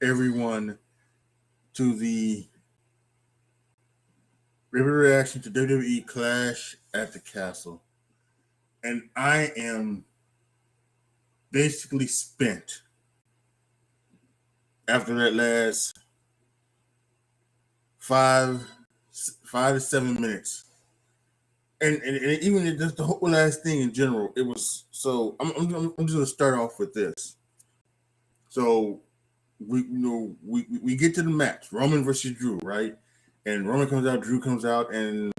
everyone to the reaction to WWE Clash at the Castle. And I am basically spent after that last 5 to 7 minutes. And even just the whole last thing in general, it was so. I'm just going to start off with this. So we get to the match, Roman versus Drew, right? And Roman comes out, Drew comes out, and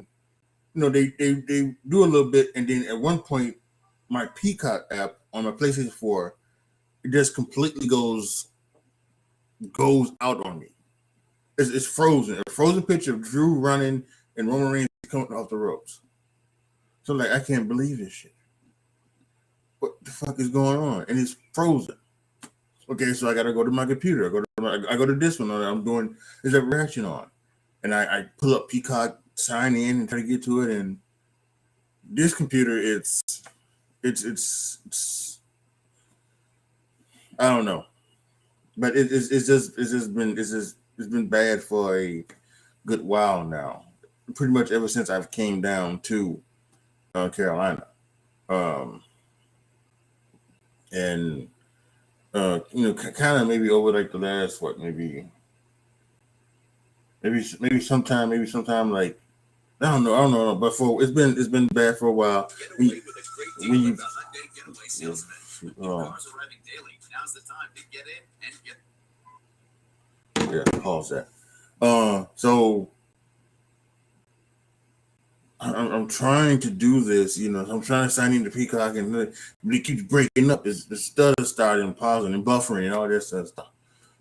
they do a little bit, and then at one point, my Peacock app on my PlayStation 4, it just completely goes out on me. It's frozen. A frozen picture of Drew running and Roman Reigns coming off the ropes. So like, I can't believe this shit. What the fuck is going on? And it's frozen. Okay, so I gotta go to my computer. I go to this one. I'm doing is a reaction on, and I pull up Peacock, sign in, and try to get to it. And this computer, it's I don't know, but it's been bad for a good while now. Pretty much ever since I've came down to Carolina, and kind of maybe over like the last maybe sometime like I don't know, but it's been bad for a while. Pause that. So I'm trying to do this, I'm trying to sign into Peacock, and it keeps breaking up. It's the stutter starting, pausing, and buffering, and all this stuff.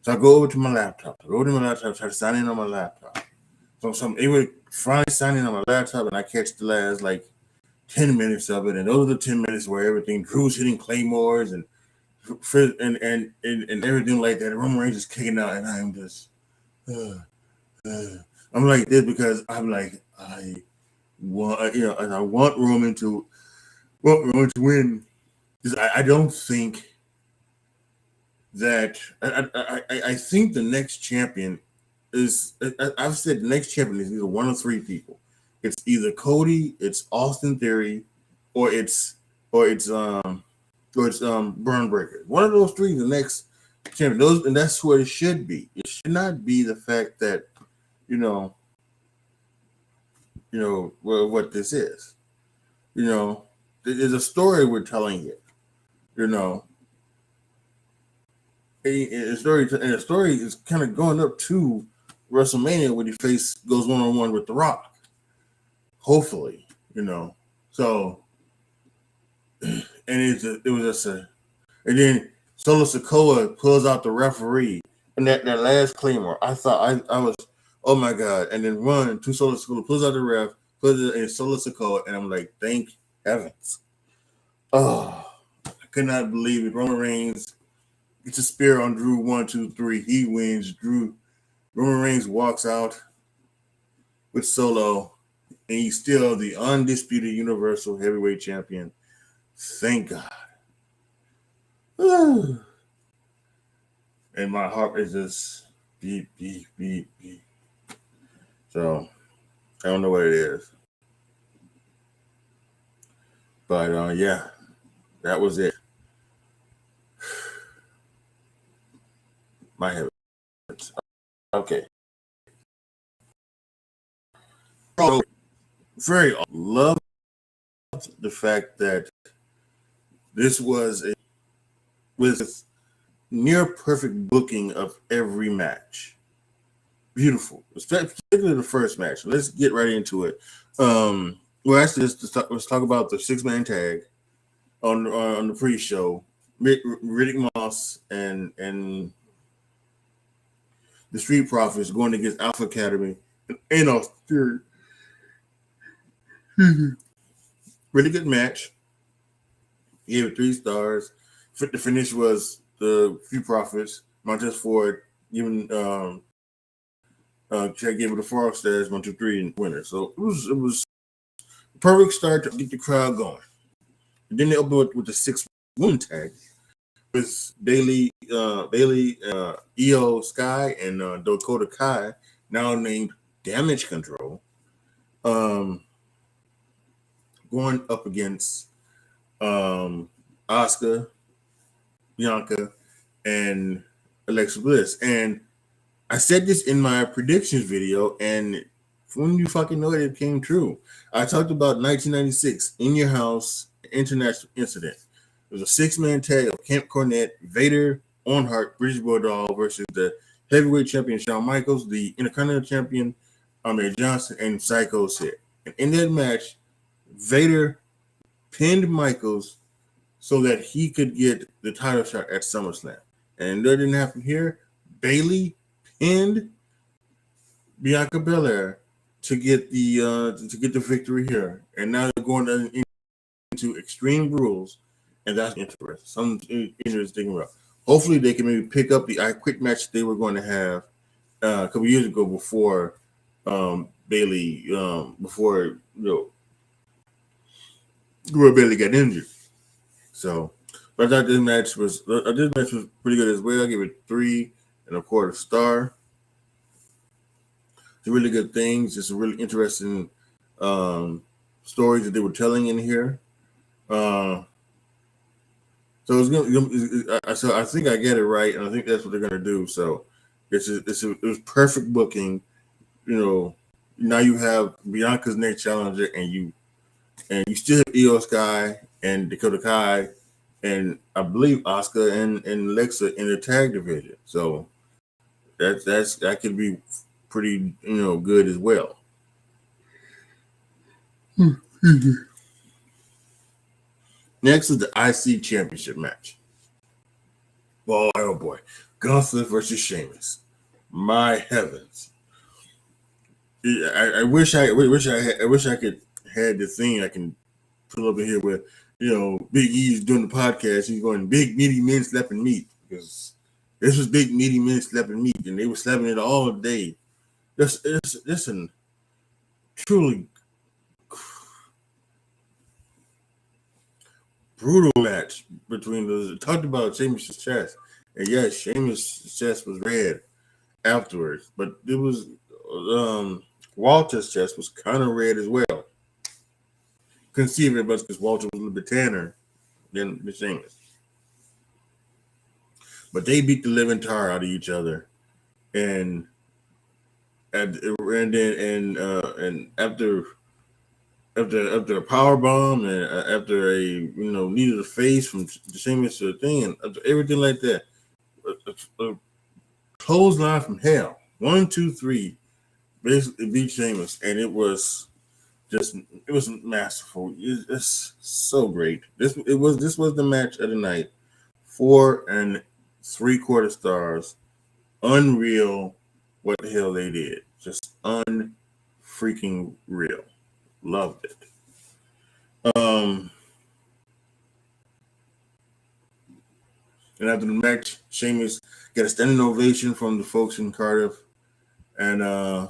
So I go over to my laptop. Try to sign in on my laptop. So I'm able to finally sign in on my laptop, and I catch the last 10 minutes of it, and those are the 10 minutes where everything, Drew's hitting claymores and everything like that. Roman Reigns is kicking out, and I'm just, I'm like this because I'm like, I want Roman to win. I don't think that I think the next champion is. I've said the next champion is either one of three people. It's either Cody, it's Austin Theory, or it's Burn Breaker. One of those three is the next champion. And that's what it should be. It should not be the fact that what this is. There's a story we're telling it. A story is kind of going up to WrestleMania when he goes one-on-one with The Rock. Hopefully, So, and and then Solo Sikoa pulls out the referee, and that last claymore, I thought I was, oh my god! And then two Solo Sikoa pulls out the ref, puts it in Solo Sikoa, and I'm like, thank heavens! Oh, I could not believe it. Roman Reigns gets a spear on Drew. 1, 2, 3. He wins. Roman Reigns walks out with Solo, and he's still the undisputed Universal Heavyweight Champion. Thank God. And my heart is just beep, beep, beep, beep. So, I don't know what it is. But, yeah, that was it. My heavens. Okay. Very loved the fact that this was with near perfect booking of every match. Beautiful, particularly the first match. Let's get right into it. Well, actually, let's talk about the 6-man tag on the pre-show. Riddick Moss and the Street Profits going against Alpha Academy and Austin Theory. Really good match. Gave it 3 stars. The finish was the Street Profits. Montez Ford giving Chad gave it a 4 stars, 1, 2, 3, and winner. So it was a perfect start to get the crowd going. And then they opened with the 6-woman tag with Bailey, Io Sky, and Dakota Kai, now named Damage Control, going up against Asuka, Bianca, and Alexa Bliss. And I said this in my predictions video, and when you fucking know it came true. I talked about 1996 In Your House International Incident. It was a 6-man tag of Camp Cornette, Vader, Owen British Bulldog versus the heavyweight champion Shawn Michaels, the Intercontinental champion Ahmed Johnson, and Psycho Sid. And in that match, Vader pinned Michaels so that he could get the title shot at SummerSlam. And that didn't happen here. Bailey pinned Bianca Belair to get the victory here. And now they're going into Extreme Rules, and that's interesting. Something interesting about. Hopefully, they can maybe pick up the I Quit match they were going to have a couple years ago before Bailey, before Bailey got injured. So, but I thought this match was pretty good as well. I give it 3.25 stars. It's really good things. Just a really interesting stories that they were telling in here. So I think I get it right, and I think that's what they're gonna do. So it was perfect booking. Now you have Bianca's next challenger, and you still have Io Sky and Dakota Kai, and I believe Asuka and Alexa in the tag division. So that could be pretty good as well. Next is the IC Championship match. Boy, oh boy, Gunther versus Sheamus. My heavens! I wish I could had the thing I can put over here where Big E's doing the podcast. He's going big meaty men slapping meat, because this was big meaty men slapping meat, and they were slapping it all day. This a truly brutal match between those. Talked about Sheamus' chest, and yes, Sheamus' chest was red afterwards, but it was Walter's chest was kind of red as well. Couldn't see it much because Walter was a little bit tanner than Sheamus. But they beat the living tar out of each other, and after a power bomb, and after a knee to the face from Sheamus to the thing, and after everything like that, a clothesline from hell, 1, 2, 3, basically beat Sheamus, and it was masterful. It's so great. This was the match of the night. 4.75 stars. Unreal. What the hell they did? Just unfreaking real. Loved it. And after the match, Sheamus got a standing ovation from the folks in Cardiff. And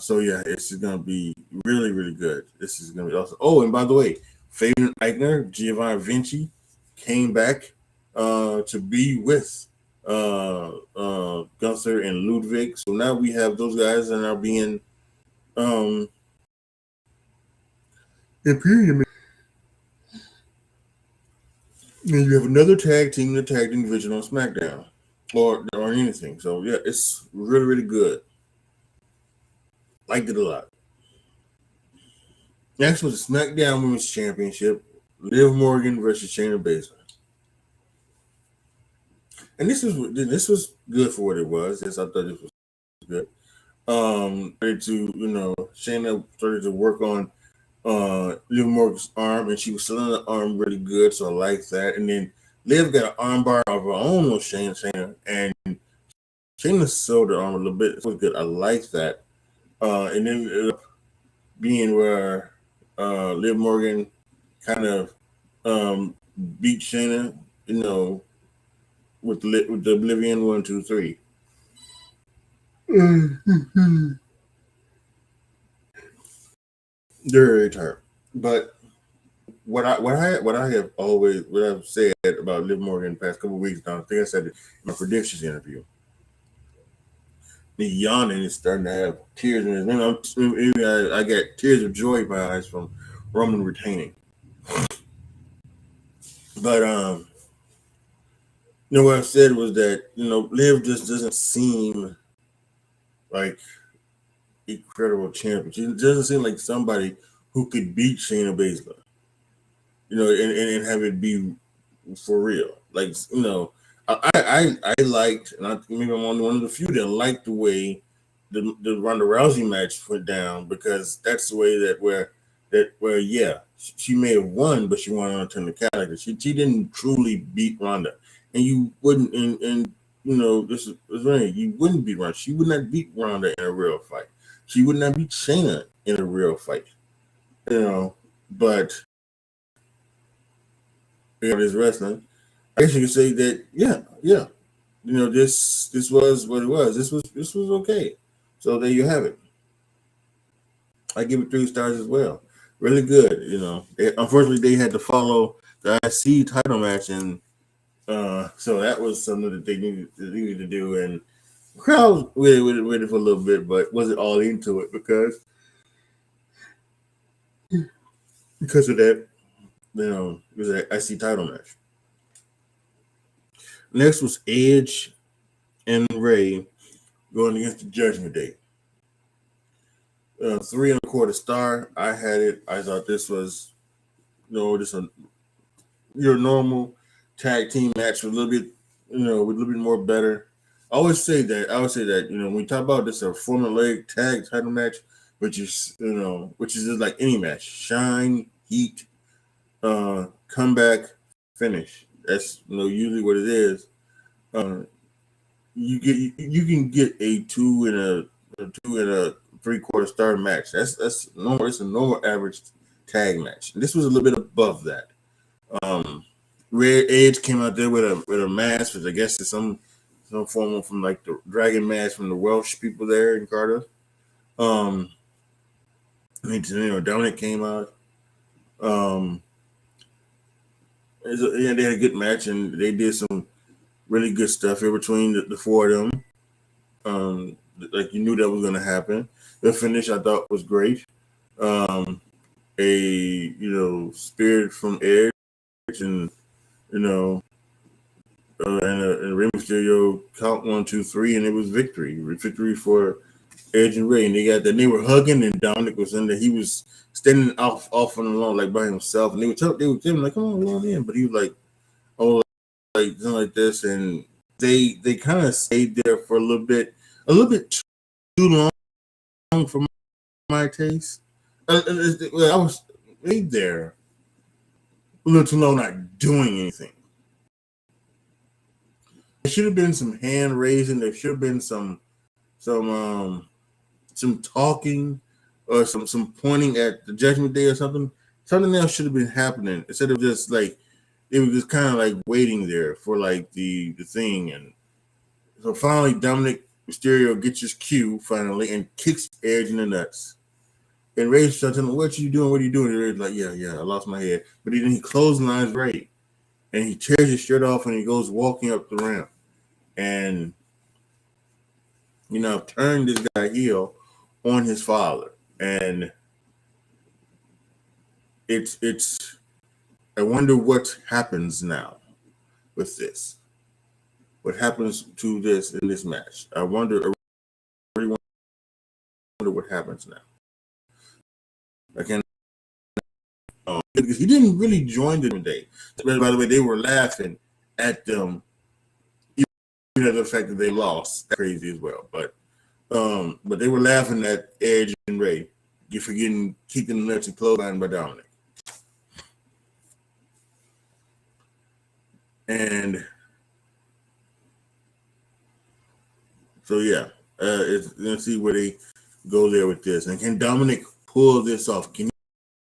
so yeah, it's gonna be really, really good. This is gonna be awesome. Oh, and by the way, Fabian Eichner, Giovanni Vinci came back to be with Gunther and Ludwig. So now we have those guys that are being Imperium. And you have another tag team in the tag team division on SmackDown or anything. So yeah, it's really, really good. Liked it a lot. Next was the SmackDown Women's Championship, Liv Morgan versus Shayna Baszler. And this was good for what it was. Yes, I thought this was good. Shayna started to work on Liv Morgan's arm, and she was selling the arm really good, so I like that. And then Liv got an arm bar of her own with Shayna, and Shayna sold the arm a little bit. It was good. I like that. And then it ended up being where Liv Morgan kind of beat Shayna, with the Oblivion 1, 2, 3. Very tired, but what I've said about Liv Morgan the past couple of weeks now. I think I said it in my predictions interview. The yawning is starting to have tears in his. I got tears of joy in my eyes from Roman retaining. But what I said was that Liv just doesn't seem like incredible champion. She doesn't seem like somebody who could beat Shayna Baszler. And have it be for real. Like, I liked, and maybe I'm only one of the few that liked the way the Ronda Rousey match went down, because that's the way where yeah, she may have won, but she won on a technicality. She didn't truly beat Ronda, and you wouldn't, and this is right. You wouldn't beat Ronda. She would not beat Ronda in a real fight. She would not beat Shayna in a real fight. But this wrestling, I guess you could say that, yeah. This was what it was. This was okay. So there you have it. I give it 3 stars as well. Really good. Unfortunately, they had to follow the IC title match, and so that was something that they needed to do. And the crowd was with it for a little bit, but wasn't all into it because of that. It was an IC title match. Next was Edge and Ray going against the Judgment Day. 3 1/4 star. I had it. I thought this was, just your normal tag team match with a little bit more better. I would say that when we talk about this, a formulaic tag title match, which is just like any match: shine, heat, comeback, finish. That's usually what it is. You can get a 2 and a 3/4 star match. That's normal. It's a normal average tag match. And this was a little bit above that. Red Edge came out there with a mask, which I guess is some form from like the dragon mask from the Welsh people there in Cardiff. Dominic came out. They had a good match, and they did some really good stuff in between the 4 of them. Like you knew that was going to happen. The finish I thought was great. A spirit from Edge, and and Rey Mysterio count 1, 2, 3, and it was victory for Edge and Ray. And they were hugging, and Dominic was in there. He was standing off and alone, like by himself, and they were telling him like, "Come on, go on in," but he was like, "Oh, like something like this," and they kind of stayed there for a little bit too long for my taste. I was stayed there a little too long, not doing anything. There should have been some hand raising. There should have been some talking, or some pointing at the Judgment Day or something. Something else should have been happening instead of just like it was just kind of like waiting there for like the thing. And so finally, Dominic Mysterio gets his cue finally and kicks Edge in the nuts. And Ray starts telling him, "What you doing? What are you doing?" And Ray's like, "Yeah, I lost my head." But then he clotheslines Ray, and he tears his shirt off, and he goes walking up the ramp. And turned this guy heel on his father, and it's. I wonder what happens now with this. What happens to this in this match? I really wonder what happens now. Because he didn't really join them today. By the way, they were laughing at them, even at the fact that they lost. That's crazy as well. But they were laughing at Edge and Ray for getting kicked in the nuts and clotheslined by Dominic. And so yeah, let's see where they go there with this. And can Dominic pull this off? Can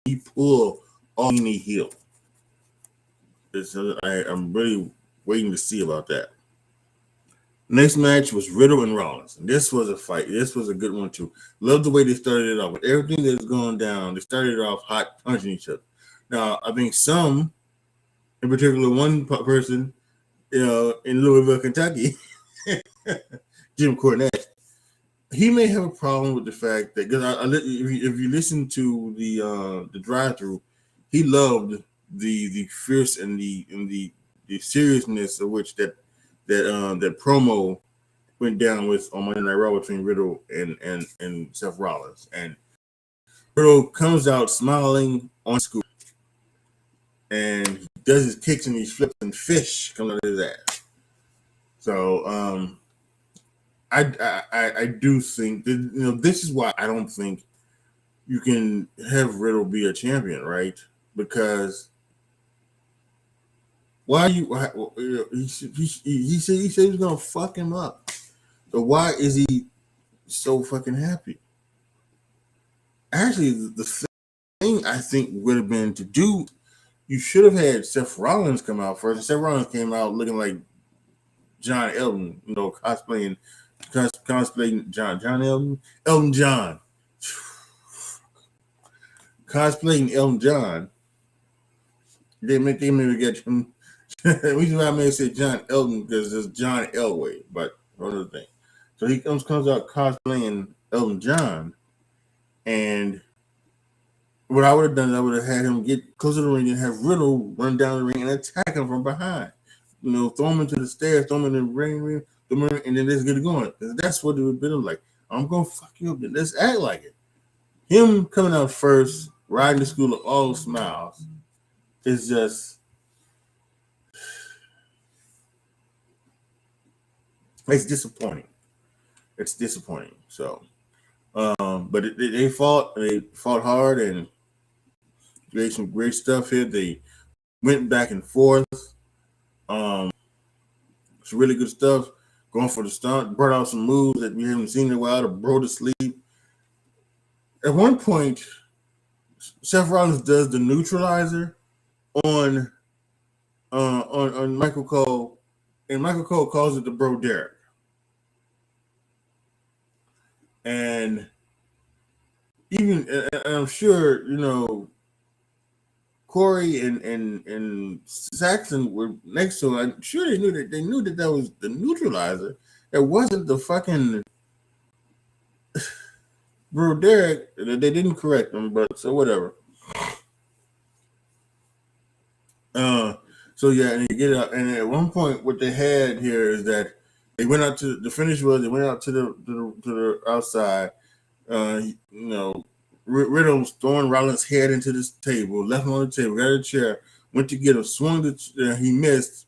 he pull all any heel? I'm really waiting to see about that. Next match was Riddle and Rollins. And this was a fight. This was a good one too. Love the way they started it off. With everything that was going down, they started off hot, punching each other. Now, I think some, in particular, one person, in Louisville, Kentucky, Jim Cornette, he may have a problem with the fact that because if you listen to the drive-through, he loved the fierce and the seriousness of which that promo went down with on Monday Night Raw between Riddle and Seth Rollins, and Riddle comes out smiling on school, and he does his kicks and he flips and fish coming out of his ass. So I do think that this is why I don't think you can have Riddle be a champion, right? Because why he said he was gonna fuck him up. So why is he so fucking happy? Actually, the thing I think would have been to do, you should have had Seth Rollins come out first. And Seth Rollins came out looking like John Elton, cosplaying Elton John, cosplaying Elton John. They may get him. The reason why I may say John Elton because it's John Elway, but another thing. So he comes out cosplaying Elton John, and what I would have done is I would have had him get closer to the ring and have Riddle run down the ring and attack him from behind. Throw him into the stairs, throw him in the ring, and then let's get it going. That's what it would have been like. I'm gonna fuck you up. Let's act like it. Him coming out first, riding the school of all smiles, is just it's disappointing. It's disappointing. So, but they fought hard and did some great stuff here. They went back and forth. It's really good stuff. Going for the stunt, brought out some moves that we haven't seen in a while to bro to sleep. At one point, Seth Rollins does the neutralizer on Michael Cole, and Michael Cole calls it the Bro Derek. And even, and I'm sure, Corey and Saxon were next to him. I'm sure they knew that was the neutralizer. It wasn't the fucking Bro Derek. They didn't correct him, but so whatever. So yeah, and you get out, and at one point, what they had here is that they went out to the finish was they went out to the outside. Riddle was throwing Rollins' head into this table, left him on the table, got a chair, went to get him, swung he missed.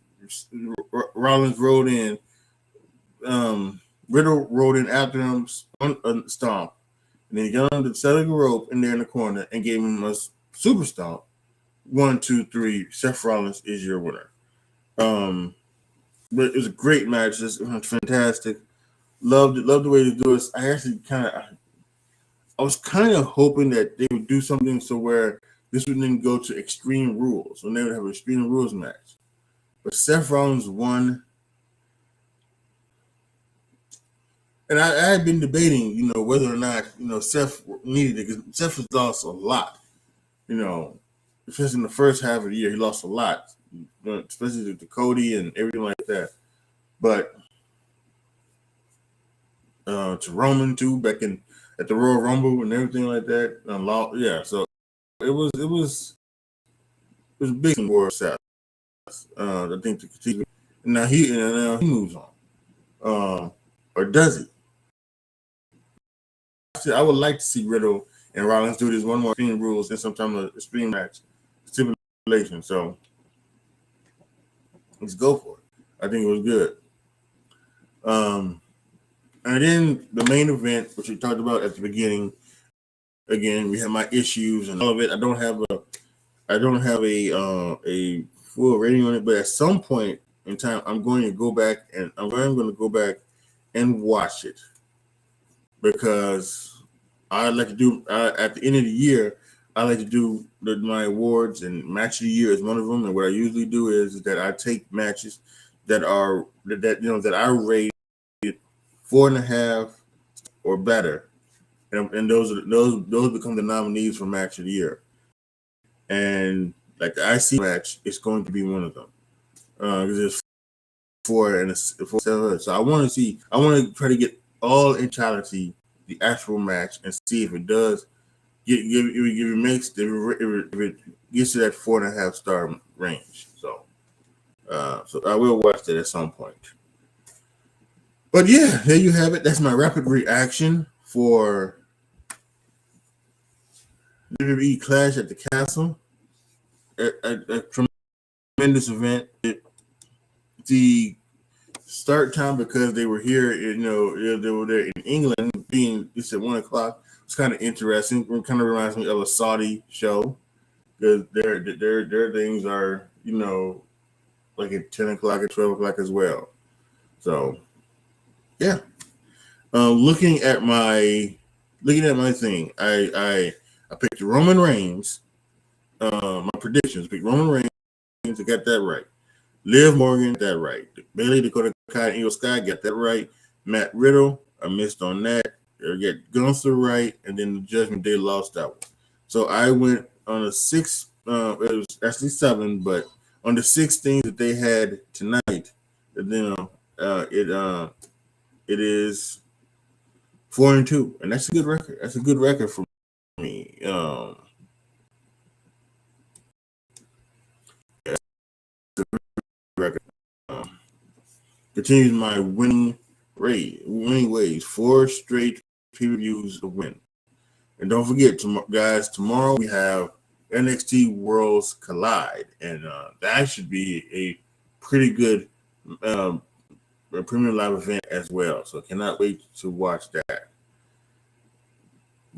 Rollins rode in. Riddle rode in after him, stomp, and then he got on the side of the rope in there in the corner and gave him a super stomp. 1, 2, 3. Seth Rollins is your winner. But it was a great match. It was fantastic. Loved the way to do it. I was kind of hoping that they would do something so where this would then go to Extreme Rules, and they would have an Extreme Rules match. But Seth Rollins won. And I had been debating, whether or not, Seth needed it, because Seth has lost a lot, especially in the first half of the year. He lost a lot, especially to Cody and everything like that. But to Roman too, back at the Royal Rumble and everything like that. Yeah, so it was a big thing for Seth. I think to continue. Now he moves on, or does he? I would like to see Riddle and Rollins do this one more Extreme Rules and sometime a Extreme match stipulation. So let's go for it. I think it was good. And then the main event, which we talked about at the beginning. Again, we have my issues and all of it. I don't have a full rating on it, but at some point in time, I'm going to go back and watch it, because I like to do at the end of the year. I like to do my awards, and match of the year is one of them. And what I usually do is that I take matches that I rate 4.5 or better, and those become the nominees for match of the year. and like the IC match is going to be one of them because there's 4 and 4. So I want to try to get all in totality the actual match and see if it does if it gets to that 4.5 star range. So I will watch that at some point. But yeah, there you have it. That's my rapid reaction for WWE Clash at the Castle. A tremendous event. The start time, because they were here, they were there in England, being it's at 1 o'clock. It's kind of interesting. It kind of reminds me of a Saudi show because their things are like at 10 o'clock and 12 o'clock as well. So yeah, looking at my thing, I picked Roman Reigns. My predictions: picked Roman Reigns. I got that right. Liv Morgan, got that right. Bailey, Dakota Kai, and Io Sky, got that right. Matt Riddle, I missed on that. I get Gunther right, and then the Judgment Day lost that one. So I went on a 6. It was actually 7, but on the 6 things that they had tonight, it is 4-2, and that's a good record. That's a good record for me. Record. Continues my winning ways. 4 straight pay-per-views to win. And don't forget, guys, tomorrow we have NXT Worlds Collide, and that should be a pretty good premium live event as well. So cannot wait to watch that.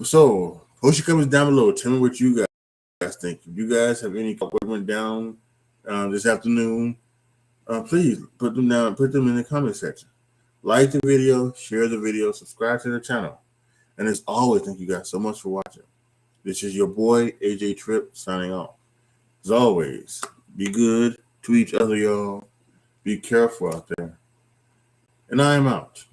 So post your comments down below. Tell me what you guys think. If you guys have any what went down this afternoon, please put them down. Put them in the comment section. Like the video, share the video, subscribe to the channel. And as always, thank you guys so much for watching. This is your boy, AJTRIP, signing off. As always, be good to each other, y'all. Be careful out there. And I am out.